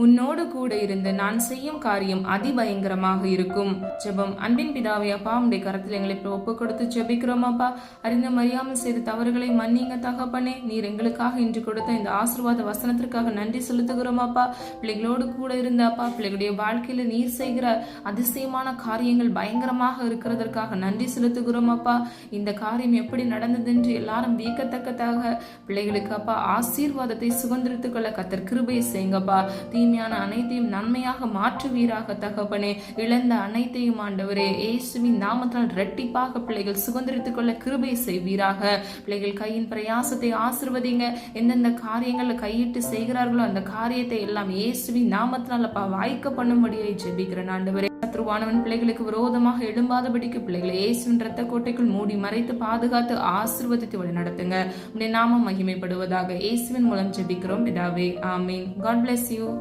உன்னோடு கூட இருந்து நான் செய்யும் காரியம் அதிபயங்கரமாக இருக்கும். ஜெபம். அன்பின் பிதாவே, அப்பா, உடைய கரத்தில் எங்களை ஒப்பு கொடுத்து ஜெபிக்கிறோம் அப்பா. அறிந்த மறியாமல் செய்த தவறுகளை மன்னிங்க தகப்பனே. நீர் எங்களுக்காக இன்று கொடுத்த இந்த ஆசீர்வாத வசனத்திற்காக நன்றி செலுத்துகிறோம் அப்பா. பிள்ளைகளோடு கூட இருந்த அப்பா, பிள்ளைகளுடைய வாழ்க்கையில நீர் செய்கிற அதிசயமான காரியங்கள் பயங்கரமாக இருக்கிறதற்காக நன்றி செலுத்துகிறோம் அப்பா. இந்த காரியம் எப்படி நடந்தது என்று எல்லாரும் வியக்கத்தக்கதாக பிள்ளைகளுக்கு அப்பா ஆசீர்வாதத்தை சுதந்திரித்துக் கொள்ள கர்த்தர் கிருபை செய்யுங்கப்பா. தீமையான அனைத்தையும் நன்மையாக மாற்றுவீராக தகப்பனே. இழந்த அனைத்தையும் ஆண்டவரே இயேசுவின் நாமத்தால் இரட்டிப்பாக பிள்ளைகள் சுதந்திரித்துக் கொள்ள கிருபை செய்வீராக. பிள்ளைகள் கையின் பிரயாசத்தை ஆசீர்வதிங்க. எந்தெந்த காரியங்களை கையிட்டு செய்கிறார்களோ அந்த காரியத்தை எல்லாம் இயேசுவின் நாமத்தினால் அப்பா வாய்க்க பண்ணும்படியை ஜெபிக்கிறேன் ஆண்டவரே. சத்ருவானவன் பிள்ளைகளுக்கு விரோதமாக எழும்பாதபடிக்கு பிள்ளைகளை இயேசுவின் இரத்த கோட்டைக்குள் மூடி மறைத்து பாதுகாத்து ஆசீர்வதித்து வழி நடத்துங்க. உடைய நாமம் மகிமைப்படுவதாக. இயேசுவின் மூலம் ஜெபிக்கிறோம் பிதாவே, ஆமீன். God bless you.